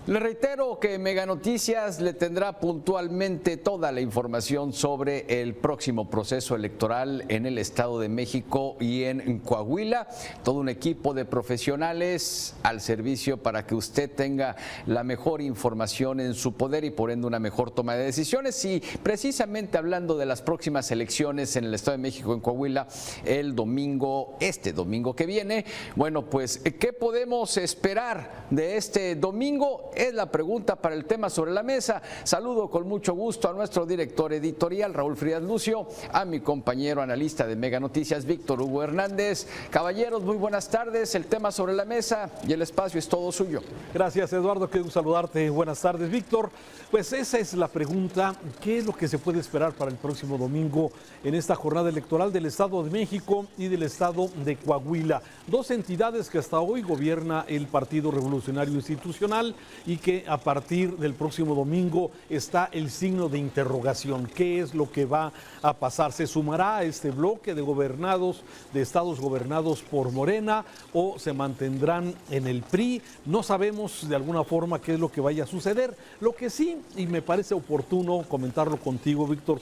Le reitero que Mega Noticias le tendrá puntualmente toda la información sobre el próximo proceso electoral en el Estado de México y en Coahuila. Todo un equipo de profesionales al servicio para que usted tenga la mejor información en su poder y por ende una mejor toma de decisiones. Y precisamente hablando de las próximas elecciones en el Estado de México, en Coahuila, el domingo, este domingo que viene, bueno, pues, ¿qué podemos esperar de este domingo? Es la pregunta para el tema sobre la mesa. Saludo con mucho gusto a nuestro director editorial, Raúl Frías Lucio, a mi compañero analista de Mega Noticias, Víctor Hugo Hernández. Caballeros, muy buenas tardes. El tema sobre la mesa y el espacio es todo suyo. Gracias, Eduardo. Quiero saludarte. Buenas tardes, Víctor. Pues esa es la pregunta. ¿Qué es lo que se puede esperar para el próximo domingo en esta jornada electoral del Estado de México y del Estado de Coahuila? Dos entidades que hasta hoy gobierna el Partido Revolucionario Institucional y que a partir del próximo domingo está el signo de interrogación. ¿Qué es lo que va a pasar? ¿Se sumará a este bloque de gobernados, de estados gobernados por Morena, o se mantendrán en el PRI? No sabemos de alguna forma qué es lo que vaya a suceder. Lo que sí, y me parece oportuno comentarlo contigo, Víctor,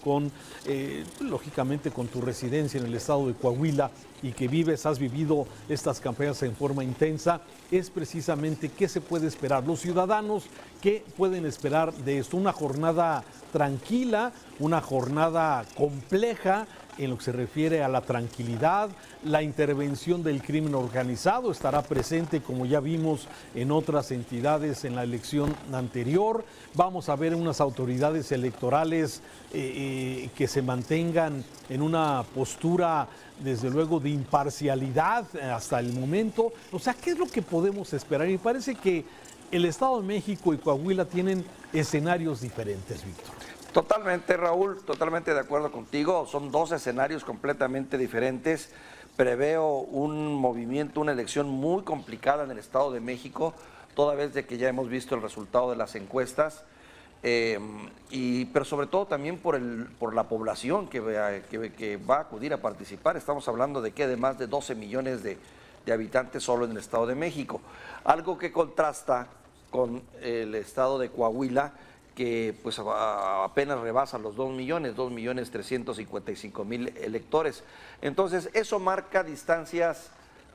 lógicamente con tu residencia en el estado de Coahuila y que has vivido estas campañas en forma intensa, es precisamente qué se puede esperar. Los ciudadanos, ¿qué pueden esperar de esto? Una jornada tranquila, una jornada compleja en lo que se refiere a la tranquilidad. La intervención del crimen organizado estará presente, como ya vimos en otras entidades en la elección anterior. Vamos a ver unas autoridades electorales que se mantengan en una postura, desde luego, de imparcialidad hasta el momento. O sea, ¿qué es lo que podemos esperar? Y me parece que el Estado de México y Coahuila tienen escenarios diferentes, Víctor. Totalmente, Raúl, totalmente de acuerdo contigo. Son dos escenarios completamente diferentes. Preveo un movimiento, una elección muy complicada en el Estado de México, toda vez de que ya hemos visto el resultado de las encuestas, pero sobre todo también por la población que va a acudir a participar. Estamos hablando de más de 12 millones de habitantes solo en el Estado de México. Algo que contrasta con el Estado de Coahuila, que pues apenas rebasa los 2.355.000 electores. Entonces eso marca distancias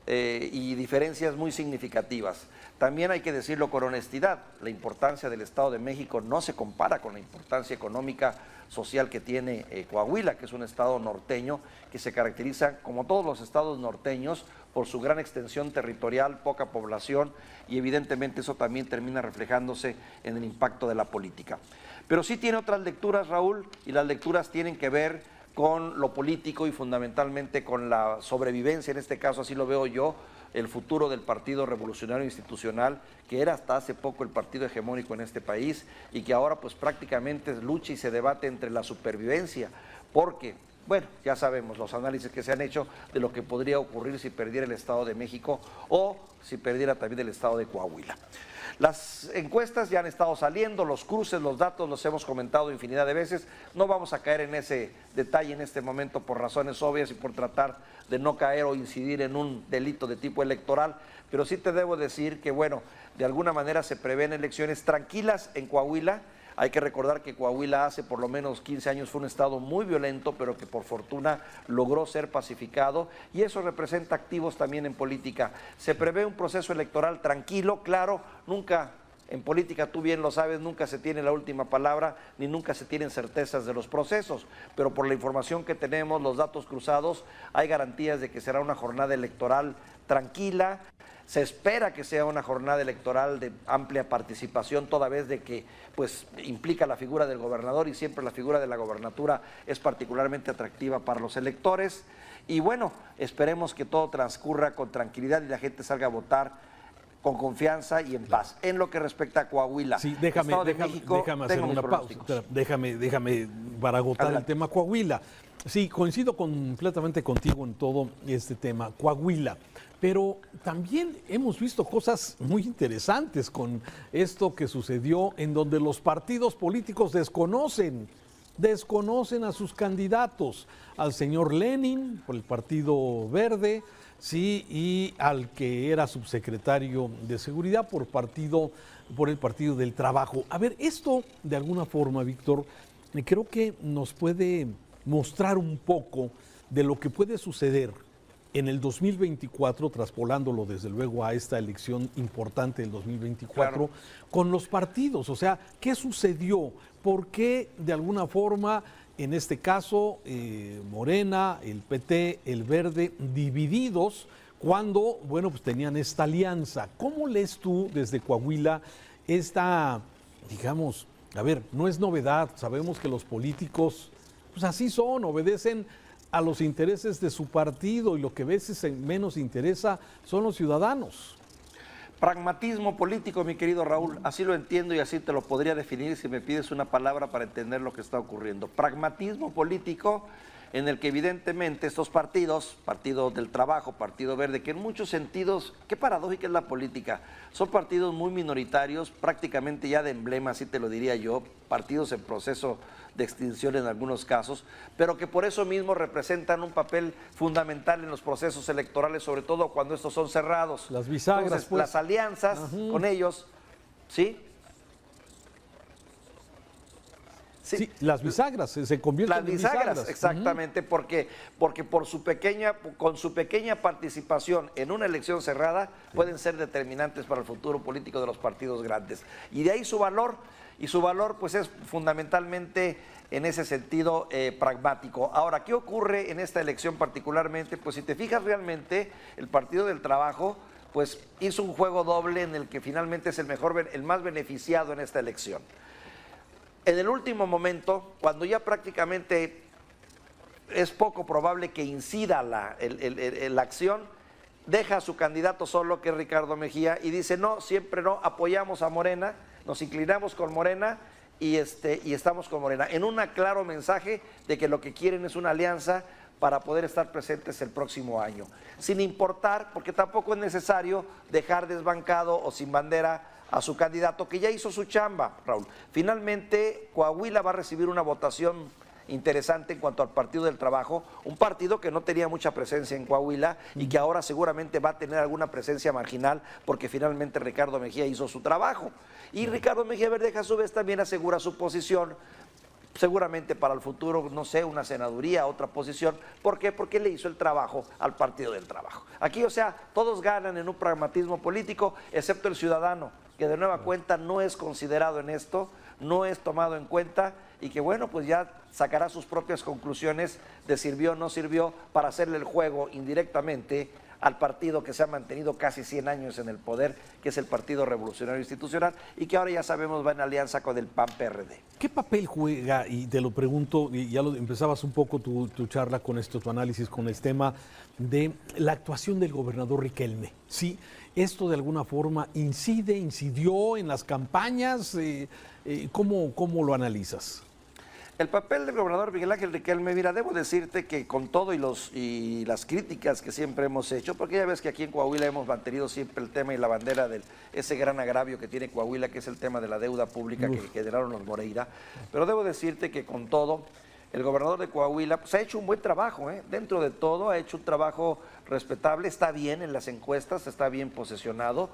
y diferencias muy significativas. También hay que decirlo con honestidad, la importancia del Estado de México no se compara con la importancia económica, social que tiene Coahuila, que es un estado norteño que se caracteriza, como todos los estados norteños, por su gran extensión territorial, poca población, y evidentemente eso también termina reflejándose en el impacto de la política. Pero sí tiene otras lecturas, Raúl, y las lecturas tienen que ver con lo político y fundamentalmente con la sobrevivencia, en este caso así lo veo yo, el futuro del Partido Revolucionario Institucional, que era hasta hace poco el partido hegemónico en este país y que ahora pues prácticamente lucha y se debate entre la supervivencia, porque, bueno, ya sabemos los análisis que se han hecho de lo que podría ocurrir si perdiera el Estado de México o si perdiera también el Estado de Coahuila. Las encuestas ya han estado saliendo, los cruces, los datos los hemos comentado infinidad de veces. No vamos a caer en ese detalle en este momento por razones obvias y por tratar de no caer o incidir en un delito de tipo electoral, pero sí te debo decir que, bueno, de alguna manera se prevén elecciones tranquilas en Coahuila. Hay que recordar que Coahuila hace por lo menos 15 años fue un estado muy violento, pero que por fortuna logró ser pacificado, y eso representa activos también en política. Se prevé un proceso electoral tranquilo, claro, nunca, en política tú bien lo sabes, nunca se tiene la última palabra, ni nunca se tienen certezas de los procesos, pero por la información que tenemos, los datos cruzados, hay garantías de que será una jornada electoral tranquila. Se espera que sea una jornada electoral de amplia participación, toda vez de que pues implica la figura del gobernador, y siempre la figura de la gobernatura es particularmente atractiva para los electores. Y bueno, esperemos que todo transcurra con tranquilidad y la gente salga a votar con confianza y en paz. En lo que respecta a Coahuila, sí, déjame hacer una pausa. Déjame para agotar el tema Coahuila. Sí, coincido completamente contigo en todo este tema, Coahuila. Pero también hemos visto cosas muy interesantes con esto que sucedió, en donde los partidos políticos desconocen a sus candidatos, al señor Lenin por el Partido Verde, sí, y al que era subsecretario de Seguridad por el Partido del Trabajo. A ver, esto de alguna forma, Víctor, creo que nos puede mostrar un poco de lo que puede suceder en el 2024, traspolándolo desde luego a esta elección importante del 2024, Claro. con los partidos. O sea, ¿qué sucedió? ¿Por qué de alguna forma, en este caso, Morena, el PT, el Verde, divididos, cuando, bueno, pues tenían esta alianza? ¿Cómo lees tú desde Coahuila esta, digamos, a ver, no es novedad, sabemos que los políticos, pues así son, obedecen a los intereses de su partido y lo que a veces menos interesa son los ciudadanos? Pragmatismo político, mi querido Raúl, así lo entiendo y así te lo podría definir si me pides una palabra para entender lo que está ocurriendo. Pragmatismo político en el que evidentemente estos partidos, Partido del Trabajo, Partido Verde, que en muchos sentidos, qué paradójica es la política, son partidos muy minoritarios, prácticamente ya de emblema, así te lo diría yo, partidos en proceso de extinción en algunos casos, pero que por eso mismo representan un papel fundamental en los procesos electorales, sobre todo cuando estos son cerrados. Las bisagras, entonces, pues. las alianzas con ellos, ¿sí? Sí, las bisagras se convierten Las en bisagras, exactamente, porque con su pequeña participación en una elección cerrada pueden ser determinantes para el futuro político de los partidos grandes. Y de ahí su valor, pues es fundamentalmente en ese sentido pragmático. Ahora, ¿qué ocurre en esta elección particularmente? Pues si te fijas realmente, el Partido del Trabajo pues hizo un juego doble en el que finalmente es el más beneficiado en esta elección. En el último momento, cuando ya prácticamente es poco probable que incida la acción, deja a su candidato solo, que es Ricardo Mejía, y dice, no, siempre no, apoyamos a Morena, nos inclinamos con Morena y estamos con Morena, en un claro mensaje de que lo que quieren es una alianza para poder estar presentes el próximo año, sin importar, porque tampoco es necesario dejar desbancado o sin bandera a su candidato, que ya hizo su chamba, Raúl. Finalmente, Coahuila va a recibir una votación interesante en cuanto al Partido del Trabajo, un partido que no tenía mucha presencia en Coahuila y que ahora seguramente va a tener alguna presencia marginal porque finalmente Ricardo Mejía hizo su trabajo. Y Ricardo Mejía Verdeja a su vez también asegura su posición, seguramente para el futuro, no sé, una senaduría, otra posición. ¿Por qué? Porque le hizo el trabajo al Partido del Trabajo. Aquí, o sea, todos ganan en un pragmatismo político, excepto el ciudadano, que de nueva cuenta no es considerado en esto, no es tomado en cuenta y que bueno, pues ya sacará sus propias conclusiones de sirvió o no sirvió para hacerle el juego indirectamente al partido que se ha mantenido casi 100 años en el poder, que es el Partido Revolucionario Institucional y que ahora ya sabemos va en alianza con el PAN-PRD. ¿Qué papel juega, y te lo pregunto, y ya empezabas un poco tu charla con esto, tu análisis con el tema de la actuación del gobernador Riquelme? Sí, esto de alguna forma incidió en las campañas, ¿cómo lo analizas? El papel del gobernador Miguel Ángel Riquelme, mira, debo decirte que con todo y las críticas que siempre hemos hecho, porque ya ves que aquí en Coahuila hemos mantenido siempre el tema y la bandera de ese gran agravio que tiene Coahuila, que es el tema de la deuda pública que generaron los Moreira, pero debo decirte que con todo, el gobernador de Coahuila pues, ha hecho un buen trabajo, dentro de todo ha hecho un trabajo respetable, está bien en las encuestas, está bien posesionado.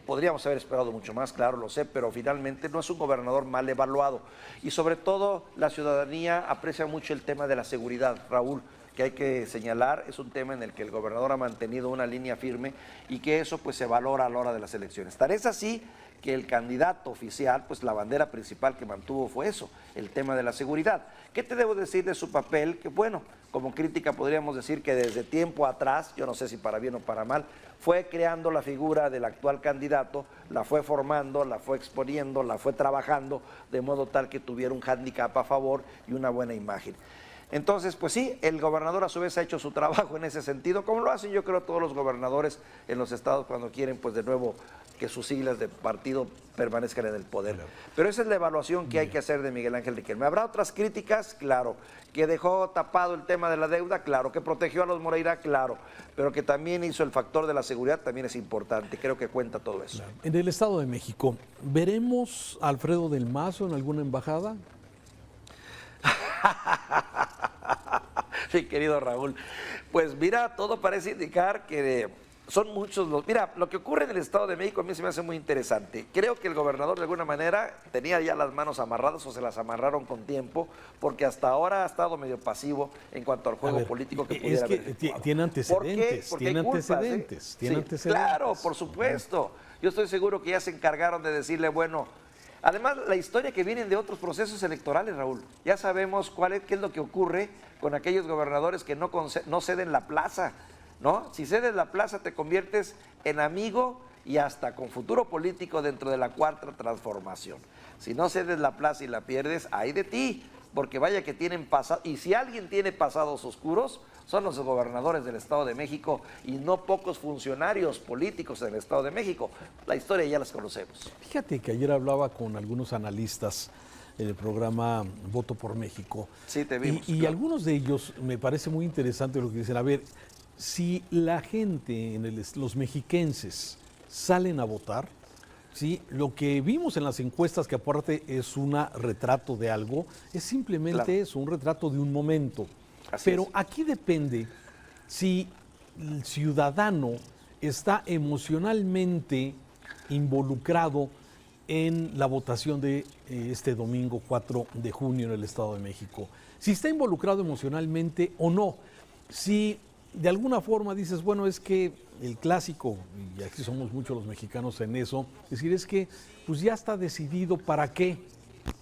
Podríamos haber esperado mucho más, claro, lo sé, pero finalmente no es un gobernador mal evaluado. Y sobre todo la ciudadanía aprecia mucho el tema de la seguridad, Raúl, que hay que señalar, es un tema en el que el gobernador ha mantenido una línea firme y que eso pues se valora a la hora de las elecciones. Tal es así que el candidato oficial, pues la bandera principal que mantuvo fue eso, el tema de la seguridad. ¿Qué te debo decir de su papel? Que bueno, como crítica podríamos decir que desde tiempo atrás, yo no sé si para bien o para mal, fue creando la figura del actual candidato, la fue formando, la fue exponiendo, la fue trabajando, de modo tal que tuviera un hándicap a favor y una buena imagen. Entonces, pues sí, el gobernador a su vez ha hecho su trabajo en ese sentido, como lo hacen yo creo todos los gobernadores en los estados cuando quieren pues de nuevo que sus siglas de partido permanezcan en el poder. Claro. Pero esa es la evaluación que hay que hacer de Miguel Ángel Riquelme. ¿Habrá otras críticas? Claro. ¿Que dejó tapado el tema de la deuda? Claro. ¿Que protegió a los Moreira? Claro. Pero que también hizo el factor de la seguridad también es importante. Creo que cuenta todo eso. Claro. En el Estado de México, ¿veremos a Alfredo del Mazo en alguna embajada? mi querido Raúl. Pues mira, todo parece indicar que son muchos los... Mira, lo que ocurre en el Estado de México a mí se me hace muy interesante. Creo que el gobernador de alguna manera tenía ya las manos amarradas o se las amarraron con tiempo, porque hasta ahora ha estado medio pasivo en cuanto al juego político que pudiera haber. Es que tiene antecedentes, Porque tiene hay culpas, antecedentes, tiene Sí, antecedentes. claro, por supuesto. Yo estoy seguro que ya se encargaron de decirle, bueno... Además, la historia que vienen de otros procesos electorales, Raúl, ya sabemos qué es lo que ocurre con aquellos gobernadores que no ceden la plaza, ¿no? Si cedes la plaza te conviertes en amigo y hasta con futuro político dentro de la cuarta transformación. Si no cedes la plaza y la pierdes, ay de ti, porque vaya que tienen pasado, y si alguien tiene pasados oscuros, son los gobernadores del Estado de México y no pocos funcionarios políticos del Estado de México. La historia ya las conocemos. Fíjate que ayer hablaba con algunos analistas en el programa Voto por México. Sí, te vimos. Y claro. algunos de ellos me parece muy interesante lo que dicen. A ver, si la gente, los mexiquenses, salen a votar, ¿sí? Lo que vimos en las encuestas, que aparte es un retrato de algo, es simplemente eso, un retrato de un momento. Pero aquí depende si el ciudadano está emocionalmente involucrado en la votación de este domingo 4 de junio en el Estado de México. Si está involucrado emocionalmente o no. Si de alguna forma dices, bueno, es que el clásico, y aquí somos muchos los mexicanos en eso, decir es que pues ya está decidido para qué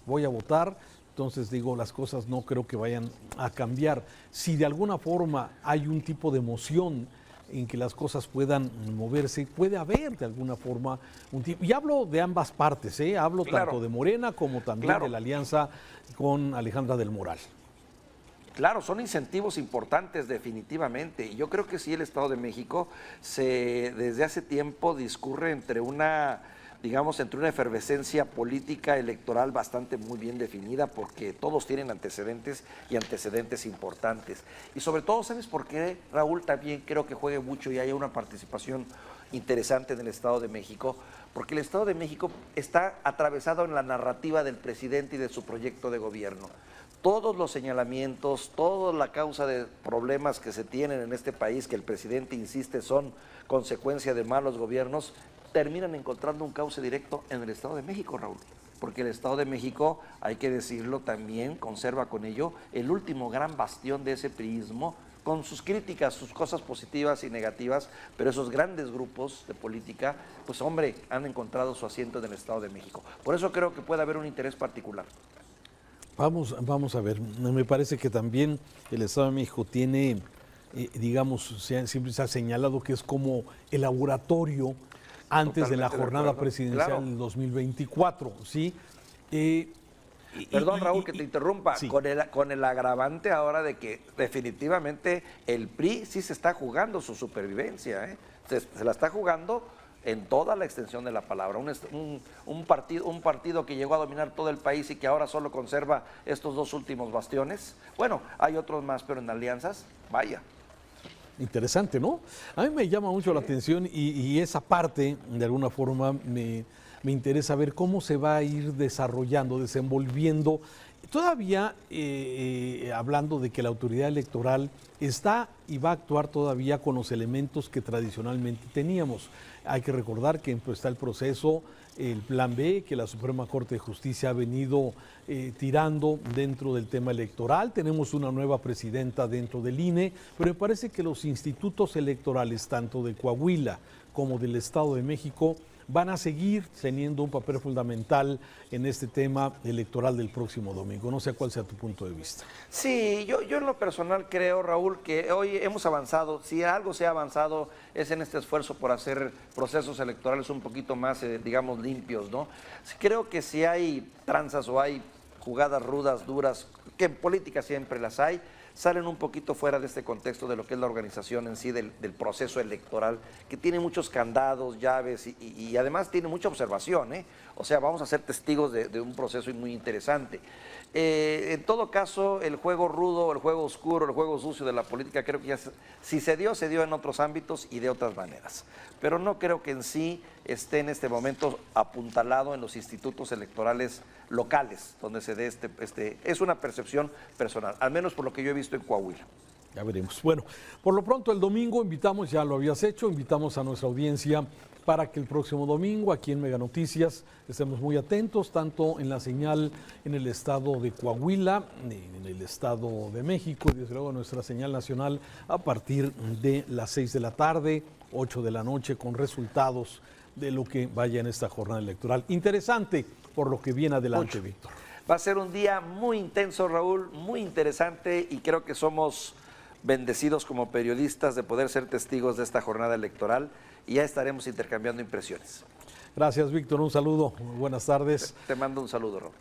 voy a votar. Entonces digo, las cosas no creo que vayan a cambiar. Si de alguna forma hay un tipo de emoción en que las cosas puedan moverse, puede haber de alguna forma un tipo, y hablo de ambas partes, hablo tanto de Morena como también de la alianza con Alejandra del Moral. Claro, son incentivos importantes definitivamente. Y yo creo que sí, el Estado de México desde hace tiempo discurre entre una efervescencia política electoral bastante muy bien definida, porque todos tienen antecedentes y antecedentes importantes. Y sobre todo, ¿sabes por qué, Raúl? También creo que juegue mucho y haya una participación interesante en el Estado de México, porque el Estado de México está atravesado en la narrativa del presidente y de su proyecto de gobierno. Todos los señalamientos, toda la causa de problemas que se tienen en este país, que el presidente insiste son consecuencia de malos gobiernos, terminan encontrando un cauce directo en el Estado de México, Raúl. Porque el Estado de México, hay que decirlo también, conserva con ello el último gran bastión de ese priismo, con sus críticas, sus cosas positivas y negativas, pero esos grandes grupos de política, pues hombre, han encontrado su asiento en el Estado de México. Por eso creo que puede haber un interés particular. Vamos a ver, me parece que también el Estado de México tiene, siempre se ha señalado que es como el laboratorio antes de la jornada presidencial del 2024, ¿sí? Perdón, Raúl, que te interrumpa, sí. con el agravante ahora de que definitivamente el PRI sí se está jugando su supervivencia, se la está jugando en toda la extensión de la palabra. Un partido que llegó a dominar todo el país y que ahora solo conserva estos dos últimos bastiones. Bueno, hay otros más, pero en alianzas, vaya. Interesante, ¿no? A mí me llama mucho la atención y esa parte, de alguna forma, me interesa ver cómo se va a ir desarrollando, desenvolviendo. Todavía, hablando de que la autoridad electoral está y va a actuar todavía con los elementos que tradicionalmente teníamos. Hay que recordar que está el proceso, el plan B, que la Suprema Corte de Justicia ha venido tirando dentro del tema electoral. Tenemos una nueva presidenta dentro del INE, pero me parece que los institutos electorales, tanto de Coahuila como del Estado de México, van a seguir teniendo un papel fundamental en este tema electoral del próximo domingo. No sé cuál sea tu punto de vista. Sí, yo en lo personal creo, Raúl, que hoy hemos avanzado. Si algo se ha avanzado es en este esfuerzo por hacer procesos electorales un poquito más, digamos, limpios, ¿no? Creo que si hay tranzas o hay jugadas rudas, duras, que en política siempre las hay, salen un poquito fuera de este contexto de lo que es la organización en sí del proceso electoral, que tiene muchos candados, llaves y además tiene mucha observación, O sea, vamos a ser testigos de un proceso muy interesante. En todo caso, el juego rudo, el juego oscuro, el juego sucio de la política, creo que ya si se dio en otros ámbitos y de otras maneras. Pero no creo que en sí esté en este momento apuntalado en los institutos electorales locales, donde se dé es una percepción personal, al menos por lo que yo he visto en Coahuila. Ya veremos. Bueno, por lo pronto el domingo invitamos, ya lo habías hecho, invitamos a nuestra audiencia para que el próximo domingo aquí en Mega Noticias estemos muy atentos, tanto en la señal en el estado de Coahuila, en el estado de México y desde luego nuestra señal nacional a partir de las 6 de la tarde, 8 de la noche, con resultados de lo que vaya en esta jornada electoral. Interesante por lo que viene adelante, Víctor. Va a ser un día muy intenso, Raúl, muy interesante, y creo que somos bendecidos como periodistas de poder ser testigos de esta jornada electoral, y ya estaremos intercambiando impresiones. Gracias, Víctor. Un saludo. Buenas tardes. Te mando un saludo, Raúl.